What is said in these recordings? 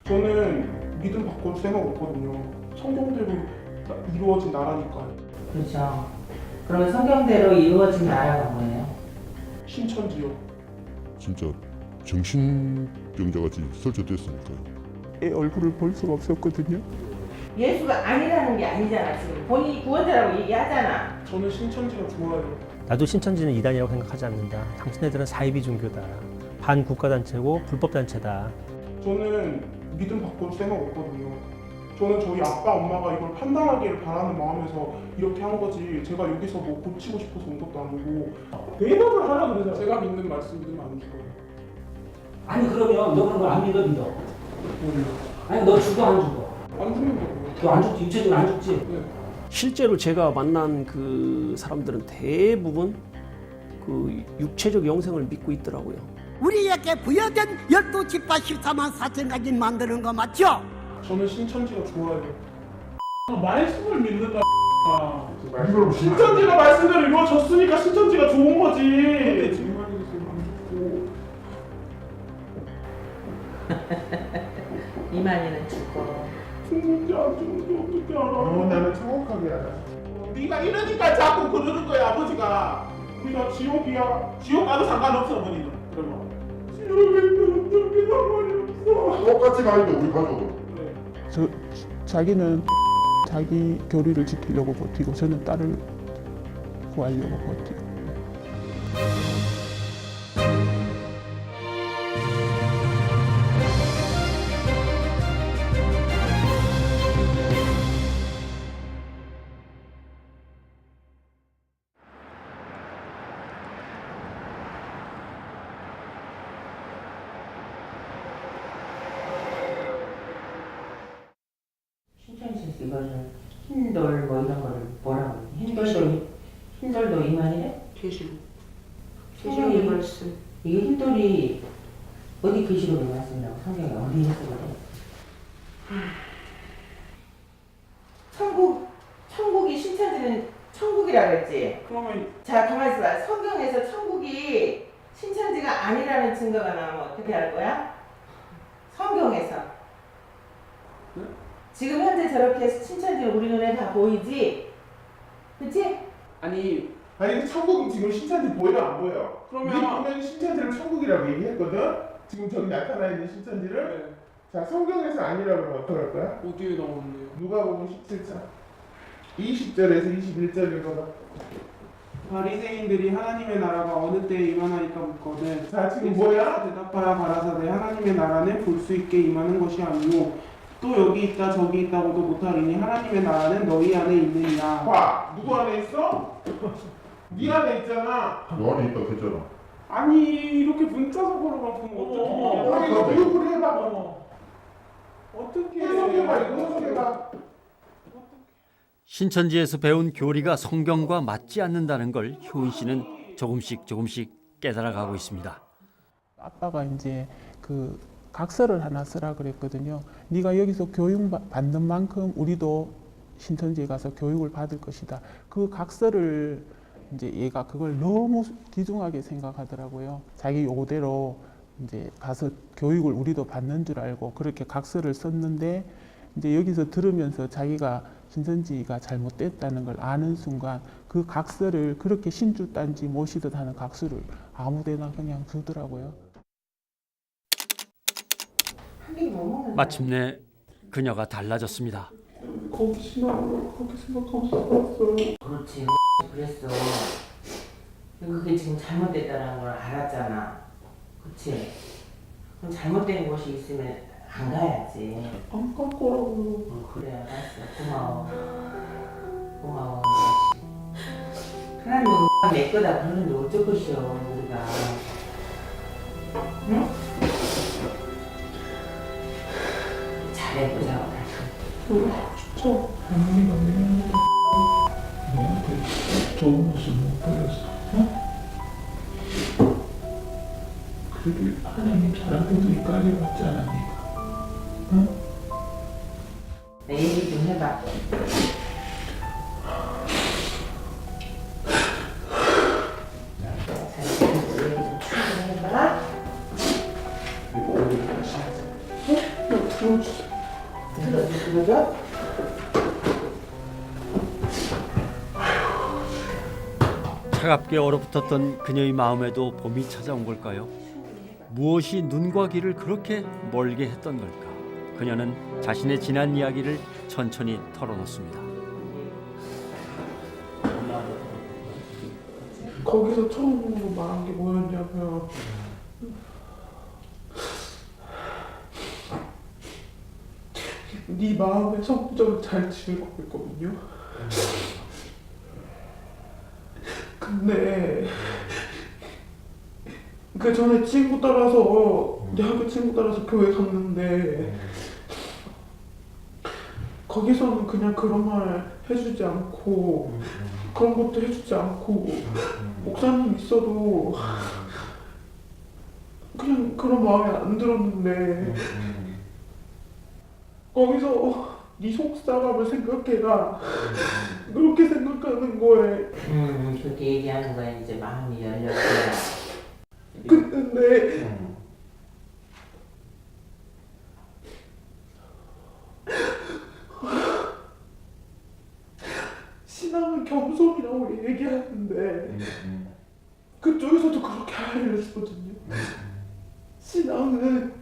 저는 믿음 바꿀 생각 없거든요. 성경대로 이루어진 나라니까요. 그렇죠. 그러면 성경대로 이루어진 나라가 뭐예요? 신천지요. 진짜 정신병자같이 설치됐으니까요. 애 얼굴을 볼 수가 없었거든요. 예수가 아니라는 게 아니잖아. 지금 본인이 구원자라고 얘기하잖아. 저는 신천지가 좋아요. 나도 신천지는 이단이라고 생각하지 않는다. 당신네들은 사이비 종교다. 반국가단체고 불법단체다. 저는 믿음 바꿀 생각 없거든요. 저는 저희 아빠 엄마가 이걸 판단하기를 바라는 마음에서 이렇게 한 거지, 제가 여기서 뭐 고치고 싶어서 온 것도 아니고. 대답을 하라 그러잖아요. 제가 믿는 말씀 믿으면 안 죽어요. 아니 그러면 너 그런 걸 안 믿어? 뭐요? 아니 너 죽어 안 죽어? 안 죽는다고요. 너 안 죽지? 육체적으로 안 죽지? 네. 실제로 제가 만난 그 사람들은 대부분 그 육체적 영생을 믿고 있더라고요. 우리에게 부여된 12지파 14만 4천 가지 만드는 거 맞죠? 저는 신천지가 좋아요. 말씀을 믿는다. 이걸 신천지가 말씀대로 이루어졌으니까 신천지가 좋은 거지. 근데 정말이겠어요. 안 죽고. 이만희는 죽고. 죽는지 안 죽는지 어떻게 알아? 나는 정확하게 알아. 네가 이러니까 자꾸 그러는 거야, 아버지가. 우리가 지옥이야. 지옥 가도 상관없어, 어머니는. 그러면. 지옥에 있는 어떻게 상관이 없어. 똑같이 가는데 우리 가족은. 자기는 자기 교리를 지키려고 버티고 저는 딸을 구하려고 버티고. 신천지에서 이거를 흰돌 뭐 이런 거를 뭐라고 해? 흰돌도 이만희래? 계시록. 성경이 계시록의 말씀. 이게 흰돌이 어디 계시록의 말씀이라고 성경에 어디 했어 그래? 천국이 신천지는 천국이라 그랬지? 그러면 자 가만히 있어봐. 성경에서 천국이 신천지가 아니라는 증거가 나오면 어떻게 할 거야? 성경에서 지금 현재 저렇게 신천지는 우리 눈에 다 보이지? 그치? 아니 천국은 지금 신천지 보여요, 안 보여? 그러면 네 보면 신천지를 천국이라고 얘기했거든? 지금 저기 나타나 있는 신천지를? 자, 성경에서 아니라고 하면 어떡할 거야? 어디에 나오는데요? 누가복음 17장 20절에서 21절 읽어봐. 바리새인들이 하나님의 나라가 어느 때에 임하나이까 묻거든. 자, 지금 뭐야? 대답하여 가라사대 하나님의 나라는 볼 수 있게 임하는 것이 아니오 또 여기 있다 저기 있다고도 못하리니 하나님의 나라는 너희 안에 있느니라. 봐! 누구 안에 있어? 네 안에 있잖아. 너 안에 있다고 했잖아. 아니 이렇게 문자적으로만 보면 어떻게 이거 교육을 해봐. 어떻게 해석해봐, 이거 해석해봐. 신천지에서 배운 교리가 성경과 맞지 않는다는 걸 효은 씨는 조금씩 깨달아가고 있습니다. 아빠가 이제 그 각서를 하나 쓰라 그랬거든요. 네가 여기서 교육 받는 만큼 우리도 신천지에 가서 교육을 받을 것이다. 그 각서를 이제 얘가 그걸 너무 귀중하게 생각하더라고요. 자기 요구대로 이제 가서 교육을 우리도 받는 줄 알고 그렇게 각서를 썼는데 이제 여기서 들으면서 자기가 신천지가 잘못됐다는 걸 아는 순간 그 각서를 그렇게 신주단지 모시듯 하는 각서를 아무데나 그냥 주더라고요. 마침내 그녀가 달라졌습니다. 거기 생각하고 살았어요. 그렇지. 그랬어. 그게 지금 잘못됐다는 걸 알았잖아. 그치? 그럼 잘못된 곳이 있으면 안 가야지. 안 갈 거라고요. 그래, 알았어. 고마워. 고마워. 하나님은 내 거다 그러는데 어쩔 것이요, 우리가. 응? 잘해보자. 진짜 어머니가 너한테 좋은 모습 못 보였어. 어? 그래도 하나님 잘하고도 여기까지 왔지 않았니까. 응? 내 얘기 좀 해봐. 얘기 좀 해봐. 이거 어디 가시지? 어? 들어주세요. 들어줘? 차갑게 얼어붙었던 그녀의 마음에도 봄이 찾아온 걸까요? 무엇이 눈과 귀를 그렇게 멀게 했던 걸까? 그녀는 자신의 지난 이야기를 천천히 털어놓습니다. 거기서 처음으로 말한 게 뭐였냐면 네 마음의 성적을 잘 지으려고 했거든요. 근데 그 전에 친구 따라서 내 학교 친구 따라서 교회 갔는데 거기서는 그냥 그런 말 해주지 않고 그런 것도 해주지 않고 목사님 있어도 그냥 그런 마음이 안 들었는데 거기서 네 속사람을 생각해라 그렇게 생각하는 거에 그렇게 얘기하는 거야. 이제 마음이 열렸어요. 근데 신앙은 겸손이라고 얘기하는데 그쪽에서도 그렇게 알려주거든요. 신앙은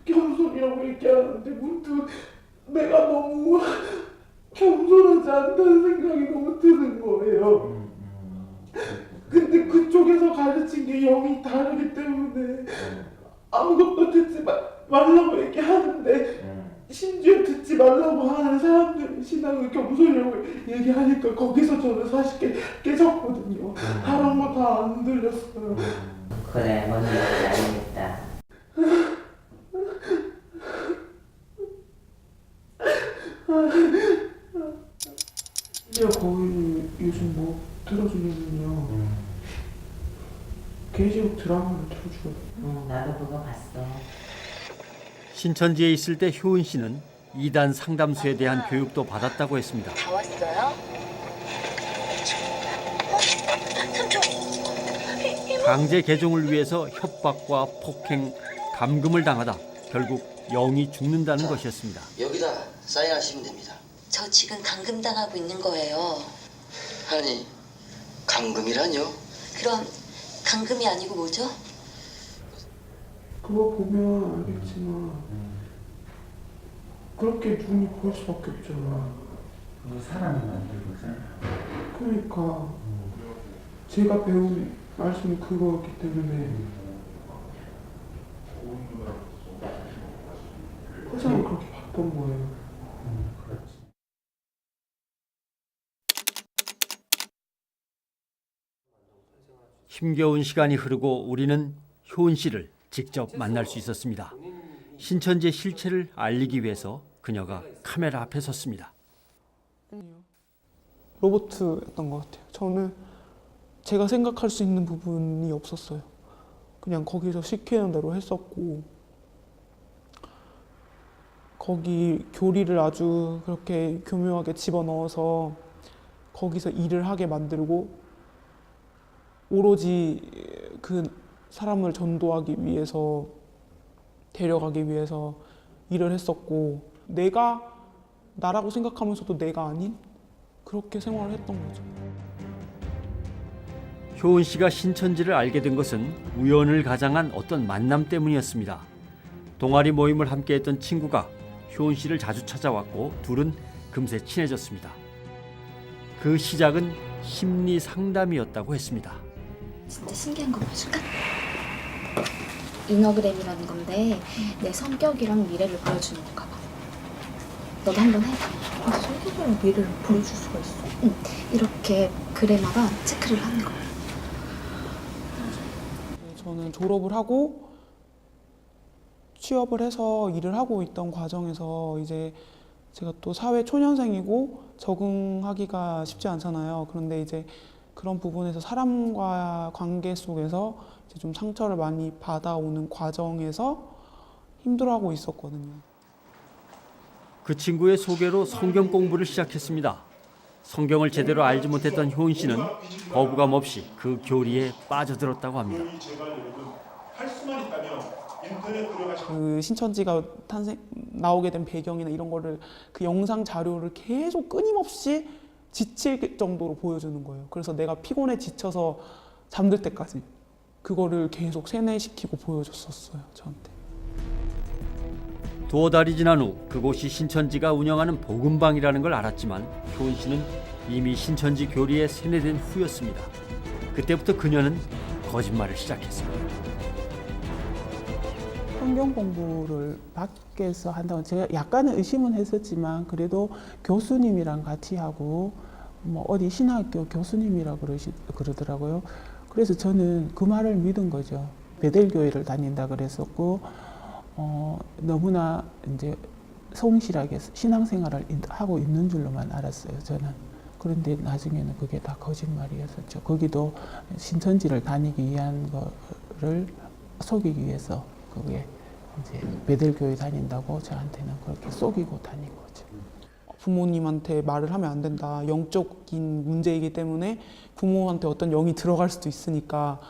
겸손이라고 얘기하는데 문득 내가 너무 겸손하지 않다는 생각이 너무 드는 거예요. 근데 그쪽에서 가르친 게 영이 다르기 때문에 아무것도 듣지 말라고 얘기하는데 심지어 듣지 말라고 하는 사람들이 신앙을 겸손이라고 얘기하니까 거기서 저는 사실 깨졌거든요. 다른 거 다 안 들렸어요. 그래, 뭔 얘기인지 알겠다. 제가 거의 요즘 뭐 들어주냐면요. 계속 드라마를 틀어주거든요. 나도 그거 봤어. 신천지에 있을 때 효은 씨는 이단 상담소에 대한 교육도 받았다고 했습니다. 다 왔어요? 삼촌. 강제 개종을 위해서 협박과 폭행, 감금을 당하다 결국 영이 죽는다는 것이었습니다. 여기다 사인하시면 됩니다. 저 지금 감금당하고 있는 거예요. 아니, 감금이라뇨? 그럼 감금이 아니고 뭐죠? 그거 보면 알겠지만 그렇게 눈이 보일 수밖에 없잖아. 그거 사람이 만들고 있잖아. 그러니까 제가 배운 말씀이 그거였기 때문에 세상을 그렇게 봤던 거예요. 힘겨운 시간이 흐르고 우리는 효은 씨를 직접 만날 수 있었습니다. 신천지의 실체를 알리기 위해서 그녀가 카메라 앞에 섰습니다. 로봇이었던 것 같아요. 저는 제가 생각할 수 있는 부분이 없었어요. 그냥 거기서 시키는 대로 했었고 거기 교리를 아주 그렇게 교묘하게 집어넣어서 거기서 일을 하게 만들고 오로지 그 사람을 전도하기 위해서 데려가기 위해서 일을 했었고 내가 나라고 생각하면서도 내가 아닌 그렇게 생활을 했던 거죠. 효은 씨가 신천지를 알게 된 것은 우연을 가장한 어떤 만남 때문이었습니다. 동아리 모임을 함께했던 친구가 효은 씨를 자주 찾아왔고 둘은 금세 친해졌습니다. 그 시작은 심리 상담이었다고 했습니다. 진짜 신기한 거 보여줄까? 이너그램이라는 건데 내 성격이랑 미래를 보여주는 건가 봐. 너도 한번 해봐. 성격이랑 미래를 보여줄 수가 있어? 응. 이렇게 그래마다 체크를 하는 거야. 저는 졸업을 하고 취업을 해서 일을 하고 있던 과정에서 이제 제가 또 사회 초년생이고 적응하기가 쉽지 않잖아요. 그런데 이제 그런 부분에서 사람과 관계 속에서 이제 좀 상처를 많이 받아오는 과정에서 힘들어하고 있었거든요. 그 친구의 소개로 성경 공부를 시작했습니다. 성경을 제대로 알지 못했던 효은 씨는 거부감 없이 그 교리에 빠져들었다고 합니다. 제발 여러분 할 수만 있다면 그 신천지가 나오게 된 배경이나 이런 거를 그 영상 자료를 계속 끊임없이 지칠 정도로 보여주는 거예요. 그래서 내가 피곤해 지쳐서 잠들 때까지 그거를 계속 세뇌시키고 보여줬었어요, 저한테. 두어 달이 지난 후 그곳이 신천지가 운영하는 복음방이라는 걸 알았지만 효은 씨는 이미 신천지 교리에 세뇌된 후였습니다. 그때부터 그녀는 거짓말을 시작했습니다. 성경 공부를 밖에서 한다고 제가 약간은 의심은 했었지만 그래도 교수님이랑 같이 하고 뭐 어디 신학교 교수님이라 그러더라고요. 그래서 저는 그 말을 믿은 거죠. 베델교회를 다닌다 그랬었고 너무나 이제 성실하게 신앙생활을 하고 있는 줄로만 알았어요, 저는. 그런데 나중에는 그게 다 거짓말이었었죠. 거기도 신천지를 다니기 위한 거를 속이기 위해서 그게 이제 베델교회 다닌다고 저한테는 그렇게 속이고 다닌 거죠. 부모님한테 말을 하면 안 된다. 영적인 문제이기 때문에 부모한테 어떤 영이 들어갈 수도 있으니까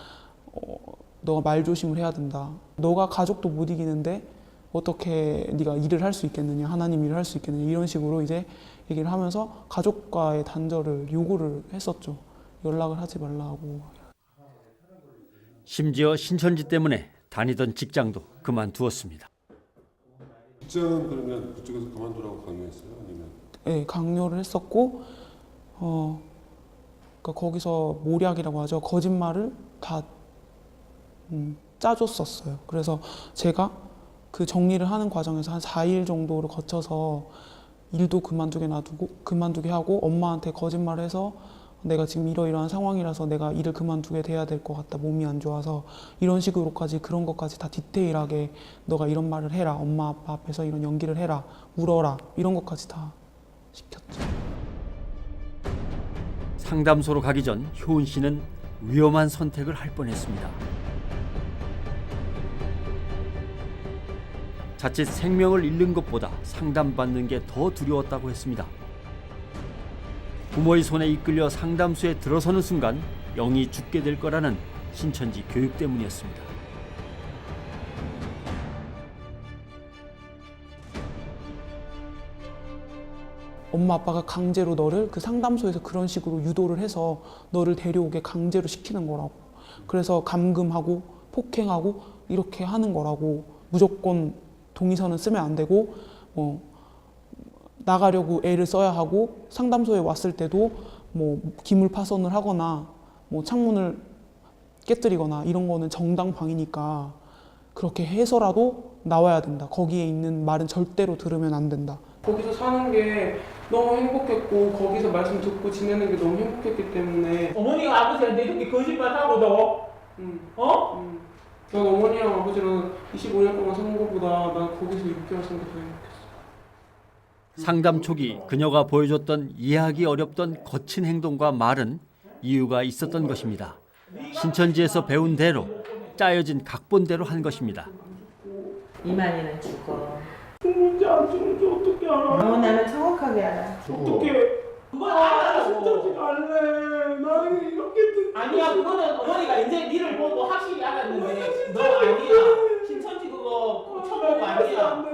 너가 말 조심을 해야 된다. 너가 가족도 못 이기는데 어떻게 네가 일을 할 수 있겠느냐, 하나님 일을 할 수 있겠느냐, 이런 식으로 이제 얘기를 하면서 가족과의 단절을 요구를 했었죠. 연락을 하지 말라고. 심지어 신천지 때문에 다니던 직장도 그만두었습니다. 직장은 그러면 그쪽에서 그만두라고 강요했어요? 아니면? 네, 강요를 했었고 그러니까 거기서 모략이라고 하죠. 거짓말을 다 짜줬었어요. 그래서 제가 그 정리를 하는 과정에서 한 4일 정도를 거쳐서 일도 그만두게 하고 엄마한테 거짓말을 해서 내가 지금 이러이러한 상황이라서 내가 일을 그만두게 돼야 될 것 같다. 몸이 안 좋아서 이런 식으로까지 그런 것까지 다 디테일하게 너가 이런 말을 해라. 엄마 아빠 앞에서 이런 연기를 해라. 울어라. 이런 것까지 다 시켰죠. 상담소로 가기 전 효은 씨는 위험한 선택을 할 뻔했습니다. 자칫 생명을 잃는 것보다 상담받는 게 더 두려웠다고 했습니다. 부모의 손에 이끌려 상담소에 들어서는 순간 영이 죽게 될 거라는 신천지 교육 때문이었습니다. 엄마 아빠가 강제로 너를 그 상담소에서 그런 식으로 유도를 해서 너를 데려오게 강제로 시키는 거라고. 그래서 감금하고 폭행하고 이렇게 하는 거라고. 무조건 동의서는 쓰면 안 되고 나가려고 애를 써야 하고 상담소에 왔을 때도 기물 파손을 하거나 창문을 깨뜨리거나 이런 거는 정당방위니까 그렇게 해서라도 나와야 된다. 거기에 있는 말은 절대로 들으면 안 된다. 거기서 사는 게 너무 행복했고 거기서 말씀 듣고 지내는 게 너무 행복했기 때문에 어머니가 아버지한테 이렇게 거짓말하고도 난 어머니랑 아버지랑 25년 동안 사는 것보다 난 거기서 6개월 사는 게 더 행복했어. 상담 초기 그녀가 보여줬던 이해하기 어렵던 거친 행동과 말은 이유가 있었던 것입니다. 신천지에서 배운 대로 짜여진 각본대로 한 것입니다. 이만희는 죽어. 죽는지 안 죽는지 어떻게 알아? 나는 정확하게 알아. 어떻게? 그건 알아. 신천지 갈래. 나는 이렇게 아니야, 그거는 어머니가 이제 니를 보고 확실히 알았는데 너 아니야. 신천지 그거 천국 아니야.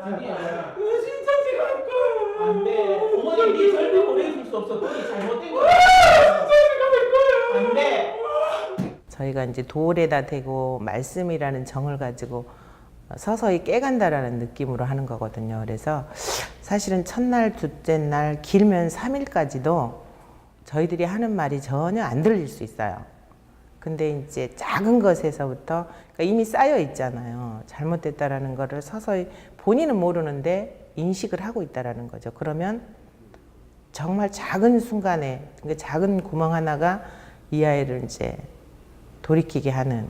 아니야. 신천지 갈 거야. 안 돼. 어머니 니 절대 보내줄 수 없어. 그게 잘못된 거야. 신천지 갈 거야. 안 돼. 저희가 이제 돌에다 대고 말씀이라는 정을 가지고 서서히 깨간다라는 느낌으로 하는 거거든요. 그래서 사실은 첫날, 둘째 날, 길면 3일까지도 저희들이 하는 말이 전혀 안 들릴 수 있어요. 근데 이제 작은 것에서부터 그러니까 이미 쌓여 있잖아요. 잘못됐다라는 거를 서서히 본인은 모르는데 인식을 하고 있다라는 거죠. 그러면 정말 작은 순간에 그러니까 작은 구멍 하나가 이 아이를 이제 돌이키게 하는.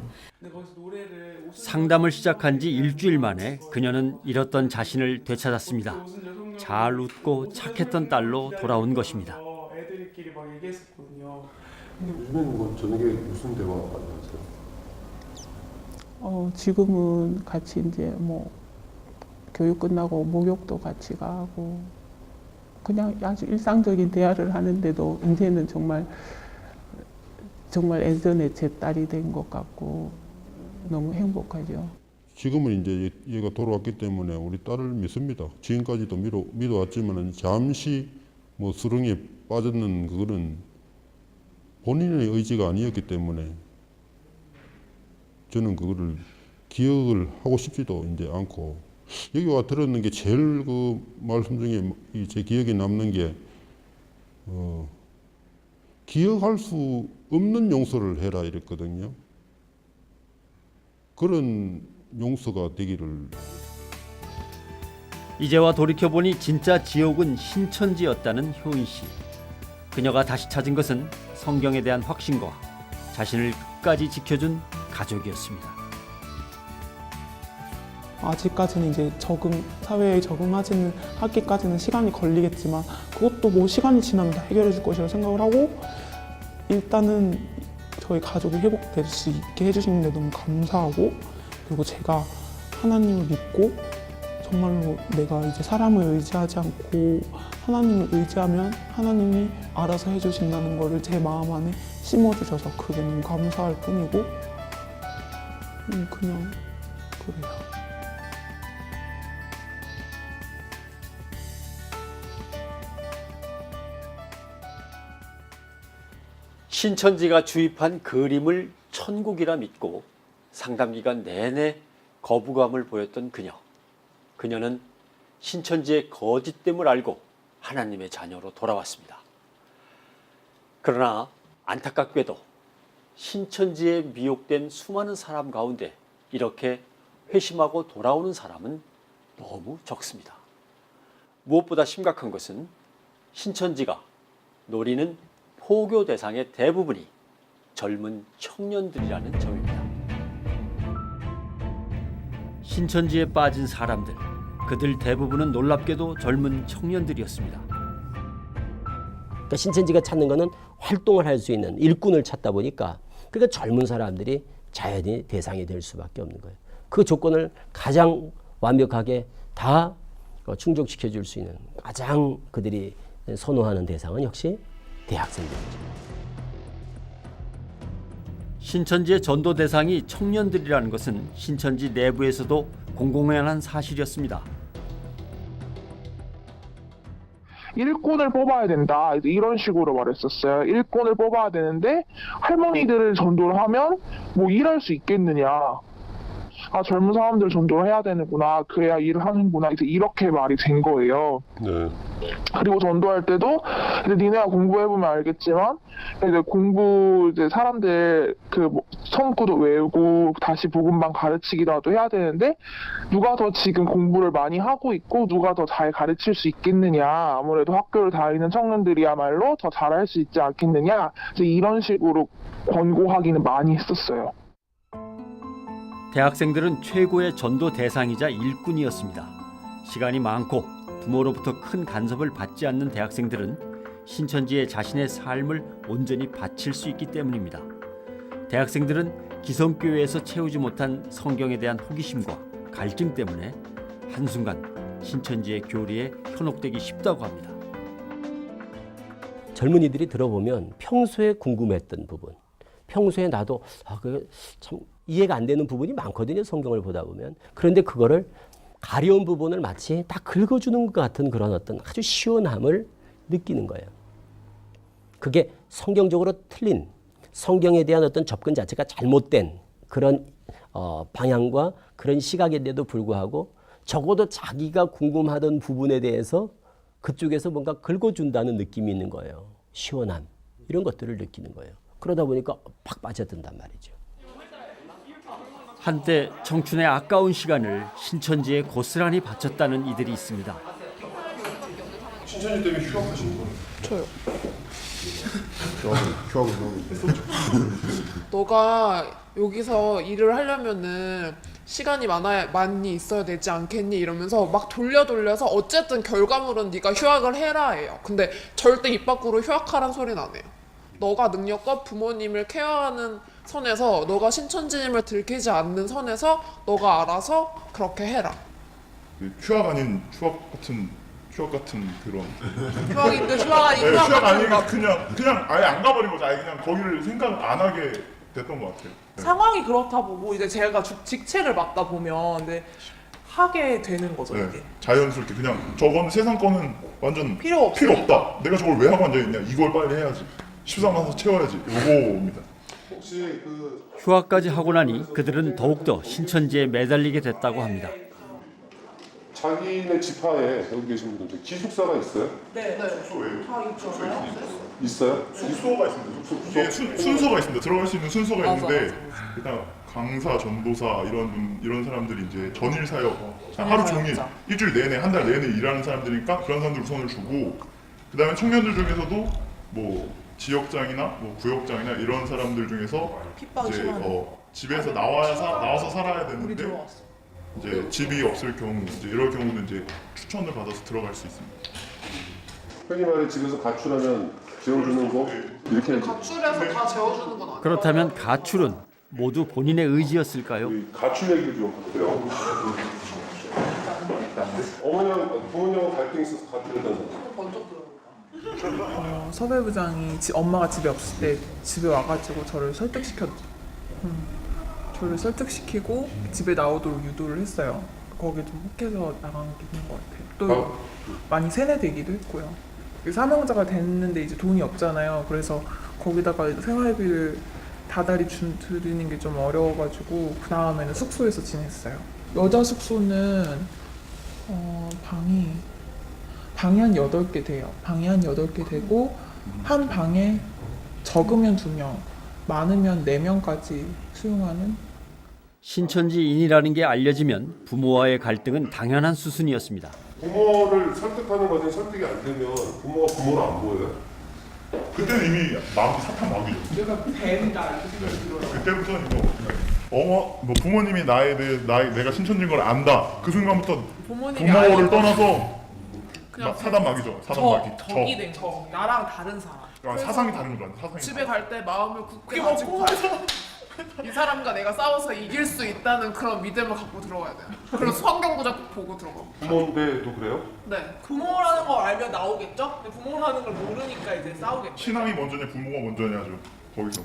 상담을 시작한 지 일주일 만에 그녀는 잃었던 자신을 되찾았습니다. 잘 웃고 착했던 딸로 돌아온 것입니다. 애들끼리 막 얘기했었거든요. 요즘에는 저녁에 무슨 대화 많이 하세요? 지금은 같이 이제 교육 끝나고 목욕도 같이 가고 그냥 아주 일상적인 대화를 하는데도 이제는 정말 예전에 제 딸이 된 것 같고 너무 행복하죠. 지금은 이제 얘가 돌아왔기 때문에 우리 딸을 믿습니다. 지금까지도 믿어왔지만은 잠시 뭐 수렁에 빠졌는 그거는 본인의 의지가 아니었기 때문에 저는 그거를 기억을 하고 싶지도 이제 않고, 여기 와 들었는 게 제일 그 말씀 중에 제 기억에 남는 게 기억할 수 없는 용서를 해라 이랬거든요. 그런 용서가 되기를. 이제와 돌이켜보니 진짜 지옥은 신천지였다는 효인 씨. 그녀가 다시 찾은 것은 성경에 대한 확신과 자신을 끝까지 지켜준 가족이었습니다. 아직까지는 이제 사회에 적응하지는 하기까지는 시간이 걸리겠지만 그것도 뭐 시간이 지나면 다 해결해 줄 것이라고 생각을 하고, 일단은 저희 가족이 회복될 수 있게 해주시는 데 너무 감사하고, 그리고 제가 하나님을 믿고 정말로 내가 이제 사람을 의지하지 않고 하나님을 의지하면 하나님이 알아서 해주신다는 거를 제 마음 안에 심어주셔서 그게 너무 감사할 뿐이고, 그냥 그래요. 신천지가 주입한 그림을 천국이라 믿고 상담기간 내내 거부감을 보였던 그녀. 그녀는 신천지의 거짓됨을 알고 하나님의 자녀로 돌아왔습니다. 그러나 안타깝게도 신천지에 미혹된 수많은 사람 가운데 이렇게 회심하고 돌아오는 사람은 너무 적습니다. 무엇보다 심각한 것은 신천지가 노리는 포교 대상의 대부분이 젊은 청년들이라는 점입니다. 신천지에 빠진 사람들, 그들 대부분은 놀랍게도 젊은 청년들이었습니다. 그러니까 신천지가 찾는 거는 활동을 할 수 있는 일꾼을 찾다 보니까 그러니까 젊은 사람들이 자연히 대상이 될 수밖에 없는 거예요. 그 조건을 가장 완벽하게 다 충족시켜 줄 수 있는 가장 그들이 선호하는 대상은 역시 대학생들이죠. 신천지의 전도 대상이 청년들이라는 것은 신천지 내부에서도 공공연한 사실이었습니다. 일꾼을 뽑아야 된다, 이런 식으로 말했었어요. 일꾼을 뽑아야 되는데 할머니들을 전도를 하면 뭐 일할 수 있겠느냐, 아 젊은 사람들 전도를 해야 되는구나, 그래야 일을 하는구나, 이렇게 말이 된 거예요. 네. 그리고 전도할 때도 이제 니네가 공부해보면 알겠지만 이제 사람들 성구도 외우고 다시 복음방 가르치기도 해야 되는데 누가 더 지금 공부를 많이 하고 있고 누가 더 잘 가르칠 수 있겠느냐, 아무래도 학교를 다니는 청년들이야말로 더 잘할 수 있지 않겠느냐, 이제 이런 식으로 권고하기는 많이 했었어요. 대학생들은 최고의 전도 대상이자 일꾼이었습니다. 시간이 많고 부모로부터 큰 간섭을 받지 않는 대학생들은 신천지에 자신의 삶을 온전히 바칠 수 있기 때문입니다. 대학생들은 기성교회에서 채우지 못한 성경에 대한 호기심과 갈증 때문에 한순간 신천지의 교리에 현혹되기 쉽다고 합니다. 젊은이들이 들어보면 평소에 궁금했던 부분, 평소에 나도 그게 참 이해가 안 되는 부분이 많거든요, 성경을 보다 보면. 그런데 그거를 가려운 부분을 마치 딱 긁어주는 것 같은 그런 어떤 아주 시원함을 느끼는 거예요. 그게 성경적으로 틀린, 성경에 대한 어떤 접근 자체가 잘못된 그런 방향과 그런 시각인데도 불구하고 적어도 자기가 궁금하던 부분에 대해서 그쪽에서 뭔가 긁어준다는 느낌이 있는 거예요. 시원함, 이런 것들을 느끼는 거예요. 그러다 보니까 팍 빠져든단 말이죠. 한때 청춘의 아까운 시간을 신천지에 고스란히 바쳤다는 이들이 있습니다. 신천지 때문에 휴학하신 거예요? 저요. 휴학을 너무 했었죠. 너가 여기서 일을 하려면은 시간이 많이 있어야 되지 않겠니? 이러면서 막 돌려서 어쨌든 결과물은 네가 휴학을 해라 해요. 근데 절대 입 밖으로 휴학하란 소리는 안 해요. 너가 능력과 부모님을 케어하는 선에서, 너가 신천지님을 들키지 않는 선에서 너가 알아서 그렇게 해라. 휴학 아닌 휴학 같은 그런. 휴학인데 휴학 아닌 네, 휴학 휴학 같은 아니고 그냥 아예 안 가버린 거죠. 아예 그냥 거기를 생각 안 하게 됐던 것 같아요. 네. 상황이 그렇다 보고 이제 제가 직책을 맡다 보면 이제 하게 되는 거죠. 네. 이게. 자연스럽게 그냥 저건 세상 거는 완전 필요 없다. 내가 저걸 왜 하고 앉아있냐. 이걸 빨리 해야지. 13만서 채워야지. 요거입니다. 혹시 휴학까지 하고 나니 그들은 더욱더 신천지에 매달리게 됐다고 합니다. 자기네 지파에 여기 계신 분들 기숙사가 있어요? 네. 숙소예요. 다 있잖아요. 있어요? 숙소가 있습니다. 이게 순서가 있습니다. 들어갈 수 있는 순서가 있는데 일단 강사, 전도사 이런 사람들이 이제 전일 사역 하루 종일 일주일 내내 한 달 내내 일하는 사람들이니까 그런 사람들 우선을 주고 그다음에 청년들 중에서도 뭐 지역장이나 뭐 구역장이나 이런 사람들 중에서 이제 집에서 나와서 살아야 되는데 이제 집이 없을 경우 이제 이럴 경우는 이제 추천을 받아서 들어갈 수 있습니다. 흔히 말해 집에서 가출하면 재워주는 거 이렇게 가출해서 다 재워주는 건 아니에요. 그렇다면 가출은 모두 본인의 의지였을까요? 가출 얘기를 좀 해요. 어머니랑 부모님하고 갈등이 있어서 가출했다는 섭외부장이 엄마가 집에 없을 때 집에 와가지고 저를 설득시켰죠. 저를 설득시키고 집에 나오도록 유도를 했어요. 거기에 좀 혹해서 나간 게 있는 것 같아요. 또 많이 세뇌되기도 했고요. 사명자가 됐는데 이제 돈이 없잖아요. 그래서 거기다가 생활비를 다달이 드리는 게 좀 어려워가지고 그 다음에는 숙소에서 지냈어요. 여자 숙소는 방이 한 8개 돼요. 방이 한 8개 되고 한 방에 적으면 2명, 많으면 4명까지 수용하는. 신천지인이라는 게 알려지면 부모와의 갈등은 당연한 수순이었습니다. 부모를 설득하는 과정이 설득이 안 되면 부모가 부모를 안 보여요? 그때는 이미 사탕 마귀죠. 내가 뱀이다. 그때부터는 뭐 부모님이 내가 신천지인 걸 안다. 그 순간부터 부모를 떠나서 그냥 사단 마귀죠. 사단 마귀. 적이 된 거. 나랑 다른 사람. 사상이 다른 거죠. 사상이. 집에 갈 때 마음을 굳게 가지고 가서 이 사람과 내가 싸워서 이길 수 있다는 그런 믿음을 갖고 들어가야 돼요. 그리고 성경구절 보고 들어가고. 부모인데도 그래요? 네. 부모라는 걸 알면 나오겠죠? 근데 부모라는 걸 모르니까 이제 싸우겠죠. 신앙이 먼저냐 부모가 먼저냐죠. 거기서.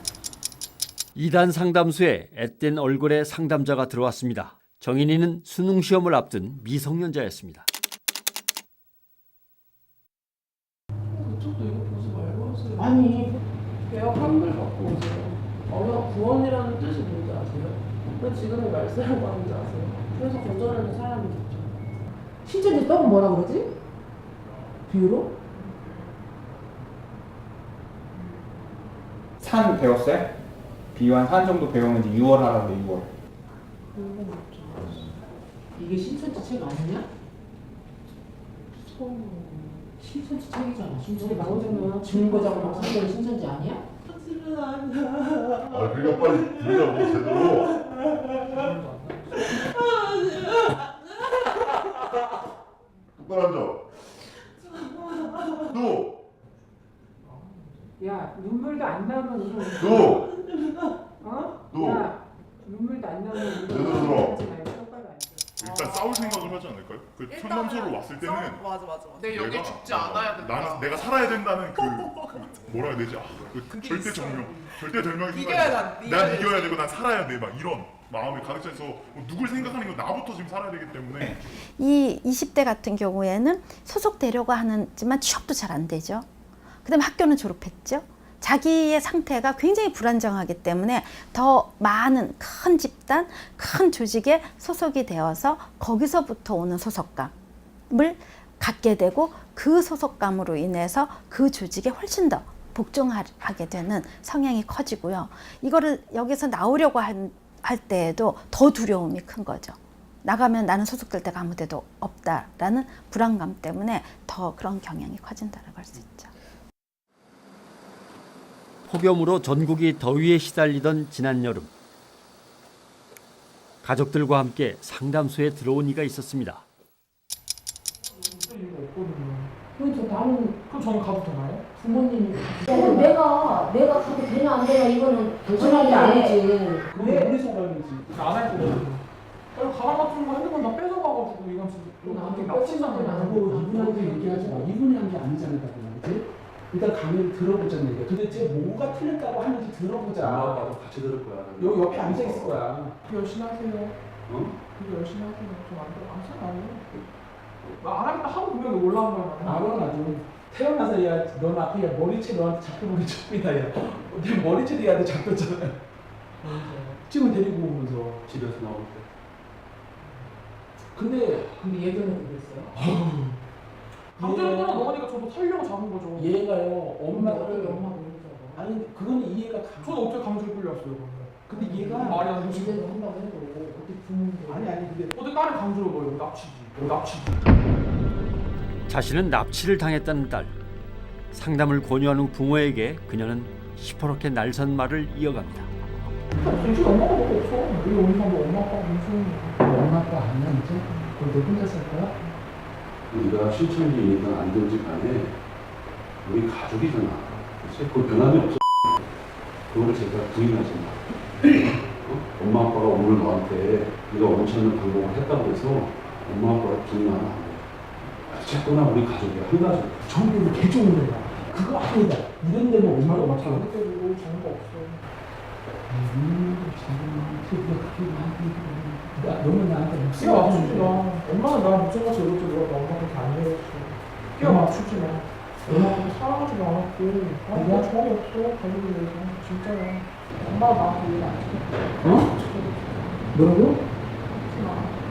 이단 상담소에 앳된 얼굴의 상담자가 들어왔습니다. 정인이는 수능 시험을 앞둔 미성년자였습니다. 그쪽도 이거 보지 말고 하세요. 아니, 대학 한글 갖고 오세요. 언어가 구원이라는 뜻이 뭔지 아세요? 왜 지금의 말세라고 하는지 아세요? 그래서 거절하는 사람이 있죠. 신천지 떡은 뭐라 그러지? 비유로? 산 배웠어요? 비유한 산 정도 배우면 이제 6월 하라는데 6월. 이게 신천지 책 아니냐? 신천지 책이잖아. 신천지 나오잖아. 증거자고 막 상대는 신천지 아니야? 그러니까 빨리 부르자고 제대로. 똑바로 앉아. 너. 야, 눈물도 안 나오면 이거. 너. 어? 너. 야, 눈물도 안 나오면 이거. 제대로 들어. 일단 싸울 생각을 하지 않을까요? 그 상담소로 왔을 때는 맞아. 내 여기 죽지 않아야 된다. 내가 살아야 된다는 그 뭐라 해야 되지? 그 절대 절명의 순간. 난 이겨야 되고 난 살아야 돼. 막 이런 마음이 가득 차서 누굴 생각하는 건 나부터 지금 살아야 되기 때문에. 이 20대 같은 경우에는 소속되려고 하지만 취업도 잘 안 되죠. 그다음에 학교는 졸업했죠. 자기의 상태가 굉장히 불안정하기 때문에 더 많은 큰 집단, 큰 조직에 소속이 되어서 거기서부터 오는 소속감을 갖게 되고 그 소속감으로 인해서 그 조직에 훨씬 더 복종하게 되는 성향이 커지고요. 이거를 여기서 나오려고 할 때에도 더 두려움이 큰 거죠. 나가면 나는 소속될 데가 아무 데도 없다라는 불안감 때문에 더 그런 경향이 커진다고 할 수 있죠. 폭염으로 전국이 더위에 시달리던 지난 여름. 가족들과 함께 상담소에 들어온 이가 있었습니다. 그럼 저는 가도 되나요? 부모님이 내가 가도 되냐 안 되냐 이거는 결정하는 게 아니지. 그게 우리 사람이지. 안 할 거거든요. 가방 같은 거 핸드폰 다 뺏어가가지고 이건 지금 납치잖아요. 이분한테 얘기하지 마. 이분이 한 게 아니잖아, 그지? 일단 강의를 들어보자는 얘기야. 도대체 뭐가 틀렸다고 하는지 들어보자. 나도 같이 들을 거야. 여기 옆에 앉아 있을 거야. 열심히 하세요. 어? 그게 열심히 하세요. 좀안 하세요. 안 하겠다 하고 보면 올라온 거야. 알아 나도. 태어나서 넌 앞에 머리채 너한테 잡혀보기 처음이다 야. 내 머리채도 얘한테 잡혔잖아. 지금 데리고 오면서 집에서 나올 때. 근데 예전에 그랬어요. 강제로 끌어 넣으니까 저도 살려고 잡은 거죠. 얘가요 엄마를 엄마 아니 그건 이해가 저는 어떻게 강제로 끌려왔어요? 근데 얘가 말이 안 되지. 제대로 한다고 해도 어떻게 부모인데 아니 근데 어떻게 딸을 강제로 넣어요? 납치지. 납치지. 자신은 납치를 당했다는 딸. 상담을 권유한 후 부모에게 그녀는 시퍼렇게 날선 말을 이어갑니다. 솔직히 엄마가 뭐가 없어. 우리 오는 사람도 엄마 아빠 무슨. 엄마 아빠 아니야 이제? 그럼 너 혼자 살 거야? 우리가 신천지니까 안 되지 간에 우리 가족이잖아. 그치? 그 변함이 없어. 그걸 제가 부인하지 마. 엄마 아빠가 오늘 너한테 네가 원치 않는 방법을 했다고 해서 엄마 아빠가 부인하면 안 돼. 어쨌거나 우리 가족이야. 한 가족. 정부는 개 좋은 데야. 그거 아니다. 이런 데는 엄마가 막 잘못 때리고 정보가 없어. 너는 나한테 목숨 끼워 맞추지 마. 엄마는 나랑 목숨같이 이렇게 놀았다. 엄마는 그렇게 안 되었어. 끼워 맞추지 마. 엄마한테 사랑하지도 않았고 나한테 정이 없어. 가족에 대해서. 진짜야. 엄마가 나한테 이해 안 해. 어? 뭐라고?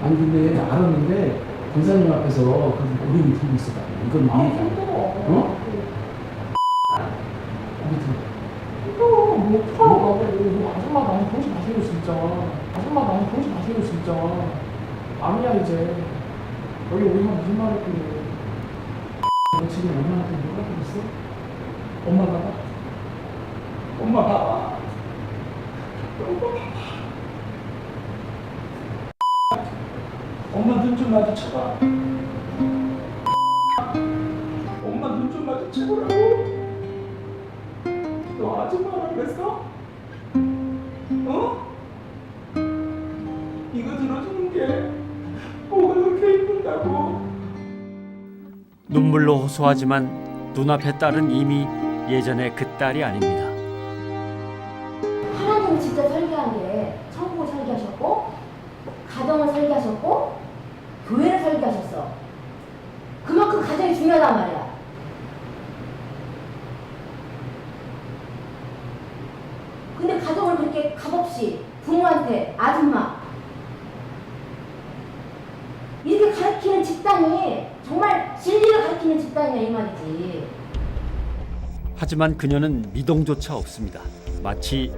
아니 근데 알았는데 권사님 앞에서 그 우리는 들고 있어봐. 이건 네 얘기 아니야. 어? 우리 들어. 뭐 풀어가고 아줌마 나한테 그러지 마세요 진짜. 아줌마 나한테 그러지 마세요 진짜. 아니야 이제. 여기 우리가 무슨 말을 끊어. 너 지금 엄마한테 뭐라고 했어? 엄마 봐봐. 엄마 봐봐. 엄마 눈 좀 마주쳐봐. 엄마 눈 좀 마주쳐보라고. 너 아줌마랑 그랬어? 어? 이거 들어주는 게 뭐가 그렇게 힘들다고? 눈물로 호소하지만 눈앞의 딸은 이미 예전의 그 딸이 아닙니다. 하나님은 진짜 설계한 게 천국을 설계하셨고 가정을 설계하셨고 교회를 설계하셨어. 그만큼 가정이 중요하단 말이야. 근데 가정을 그렇게 값없이 부모한테 아줌마 이렇게 가르치는 집단이 정말 진리를 가르치는 집단이야 이 말이지. 하지만 그녀는 미동조차 없습니다. 마치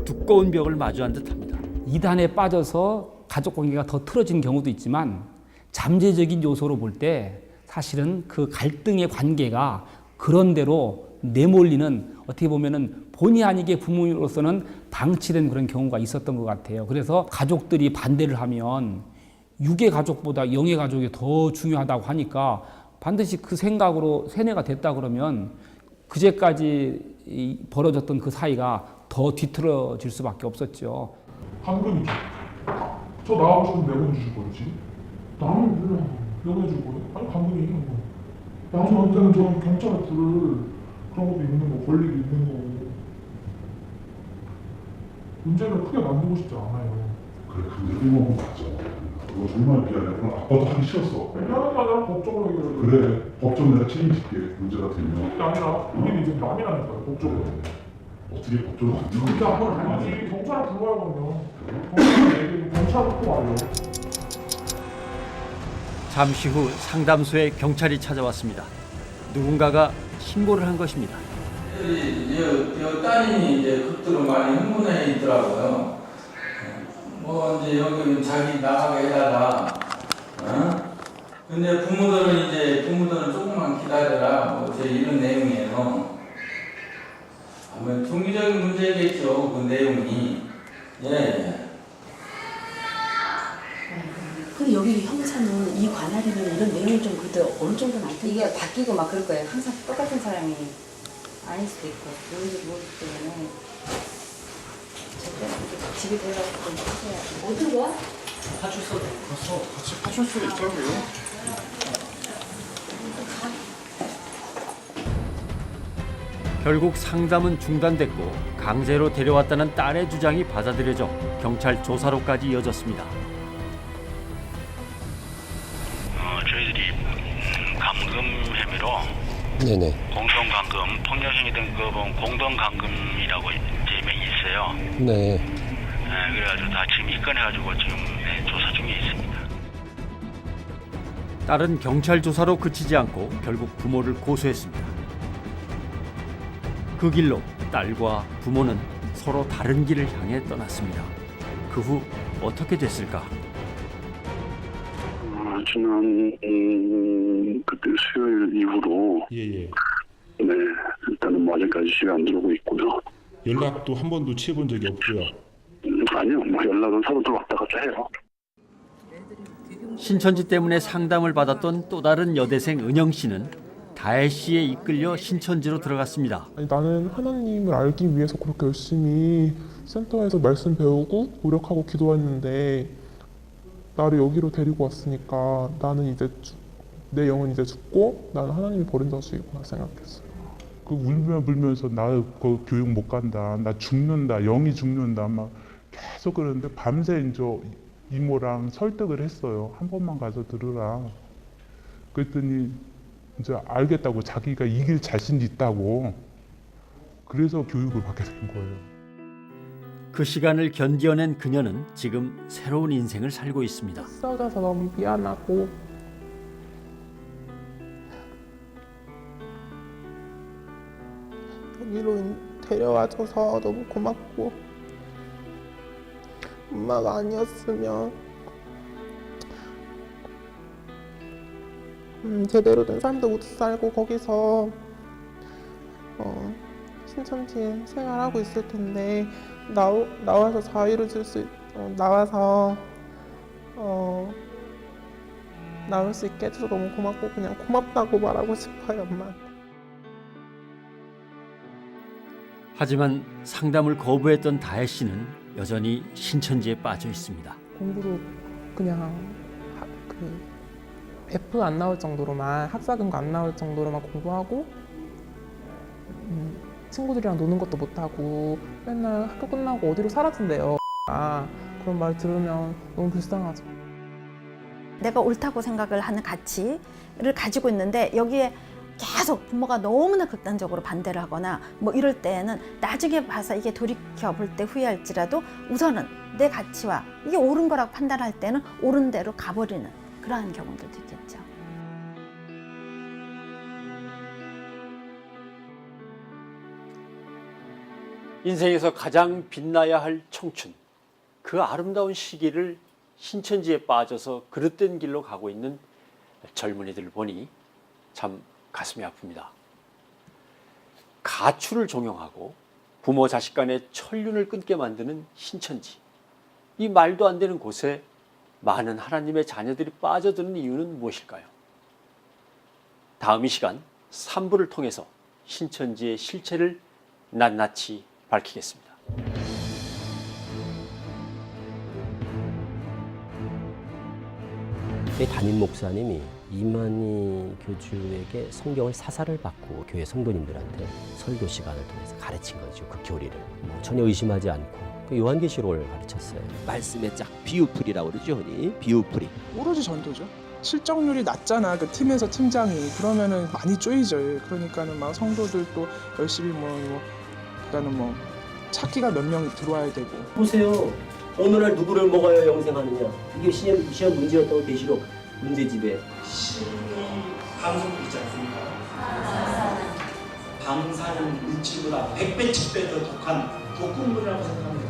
두꺼운 벽을 마주한 듯합니다. 이단에 빠져서 가족 관계가 더 틀어지는 경우도 있지만 잠재적인 요소로 볼 때 사실은 그 갈등의 관계가 그런 대로 내몰리는 어떻게 보면은 본의 아니게 부모로서는 방치된 그런 경우가 있었던 것 같아요. 그래서 가족들이 반대를 하면 육의 가족보다 영의 가족이 더 중요하다고 하니까 반드시 그 생각으로 세뇌가 됐다 그러면 그제까지 벌어졌던 그 사이가 더 뒤틀어질 수밖에 없었죠. 황금이죠. 저 나가고 싶으면 내보내주실 거지? 나는 몰라. 내보내줄 거예요? 아니 황금이 뭐. 저한테는 저는 경찰에 부를 그런 것도 있는 거, 권리도 있는 거고. 문제를 크게 만들고 싶지 않아요. 그래, 근데 이거 맞아. 그거 정말 미안해. 그럼 아빠도 하기 싫었어. 미안한 게 아니라 법적으로 해결해. 그래, 법적으로 내가 책임질게. 문제가 되면. 그게 아니라 우리는 이제 남이라니까요, 법적으로. 어떻게 법적으로 안 되는 그게 아니지. 경찰에 불러야 그러면. 경찰을 꼭 와요. 잠시 후 상담소에 경찰이 찾아왔습니다. 누군가가 신고를 한 것입니다. 저 따님이 이제 극도로 많이 흥분해 있더라고요. 뭐 이제 여기 자기 나가게 해달라. 근데 부모들은 조금만 기다려라. 뭐 제 이런 내용이에요. 아마 종교적인 문제겠죠. 그 내용이. 예. 근데 여기 형사는 이 관할이면 이런 내용이 좀 그래도 어느 정도는 알 텐데 이게 바뀌고 막 그럴 거예요. 항상 똑같은 사람이 아닐 수도 있고 누군지 모르기 때문에 집에 들어가서 좀 하셔야 어떤 거야? 파출소 가서 같이 파출소에 있자고요. 결국 상담은 중단됐고 강제로 데려왔다는 딸의 주장이 받아들여져 경찰 조사로까지 이어졌습니다. 저희들이 감금 혐의로 네네. 공동감금, 폭력행위 등급은 공동감금이라고 제명이 있어요. 네. 그래가지고 다 지금 입건해가지고 지금 조사 중에 있습니다. 딸은 경찰 조사로 그치지 않고 결국 부모를 고소했습니다. 그 길로 딸과 부모는 서로 다른 길을 향해 떠났습니다. 그 후 어떻게 됐을까? 지난 그때 수요일 이후로 네 일단은 뭐 아직까지 집에 안 들어오고 있고요. 연락도 한 번도 취해본 적이 없고요. 아니요, 뭐 연락은 서로들 왔다 갔다 해요. 신천지 때문에 상담을 받았던 또 다른 여대생 은영 씨는 다혜 씨에 이끌려 신천지로 들어갔습니다. 아니, 나는 하나님을 알기 위해서 그렇게 열심히 센터에서 말씀 배우고 노력하고 기도했는데 나를 여기로 데리고 왔으니까 나는 이제 내 영은 이제 죽고 나는 하나님이 버린 자식이구나 생각했어요. 그 울며 불면서 나 그 교육 못 간다, 나 죽는다, 영이 죽는다 막 계속 그러는데 밤새 이제 이모랑 설득을 했어요. 한 번만 가서 들으라. 그랬더니 이제 알겠다고, 자기가 이길 자신이 있다고. 그래서 교육을 받게 된 거예요. 그 시간을 견뎌낸 그녀는 지금 새로운 인생을 살고 있습니다. 썩어서 너무 미안하고 여기로 데려와줘서 너무 고맙고 엄마가 아니었으면 제대로 된 삶도 못 살고 거기서 신천지에 생활하고 있을 텐데 나와서 자유로워질 수 나와서 나올 수 있게 해줘서 너무 고맙고 그냥 고맙다고 말하고 싶어요, 엄마한테. 하지만 상담을 거부했던 다혜 씨는 여전히 신천지에 빠져 있습니다. 공부로 그냥 F 안 나올 정도로만, 학사금고 안 나올 정도로만 공부하고 친구들이랑 노는 것도 못하고 맨날 학교 끝나고 어디로 사라진대요. 그런 말 들으면 너무 불쌍하죠. 내가 옳다고 생각을 하는 가치를 가지고 있는데 여기에 계속 부모가 너무나 극단적으로 반대를 하거나 뭐 이럴 때에는 나중에 봐서 이게 돌이켜 볼 때 후회할지라도 우선은 내 가치와 이게 옳은 거라고 판단할 때는 옳은 대로 가버리는 그러한 경우들도 있겠죠. 인생에서 가장 빛나야 할 청춘, 그 아름다운 시기를 신천지에 빠져서 그릇된 길로 가고 있는 젊은이들을 보니 참 가슴이 아픕니다. 가출을 종용하고 부모 자식 간의 천륜을 끊게 만드는 신천지, 이 말도 안 되는 곳에 많은 하나님의 자녀들이 빠져드는 이유는 무엇일까요? 다음 이 시간 3부를 통해서 신천지의 실체를 낱낱이 밝히겠습니다. 담임 목사님이 이만희 교주에게 성경을 사사를 받고 교회 성도님들한테 설교 시간을 통해서 가르친 거죠. 그 교리를 전혀 의심하지 않고 그 요한계시록을 가르쳤어요. 말씀의 짝 비유풀이라고 그러죠, 흔히 비유풀이. 오로지 전도죠. 실적률이 낮잖아, 그 팀에서 팀장이. 그러면은 많이 쪼이죠. 그러니까는 막 성도들도 열심히 그다음에 찾기가 몇 명 들어와야 되고. 보세요. 어느 날 누구를 먹어야 영생하느냐. 이게 시험 문제였다고 계시록 문제집에. 방송도 있지 않습니까? 방사능 물질보다 100배, 10배 더 독한 독극물이라고 생각합니다.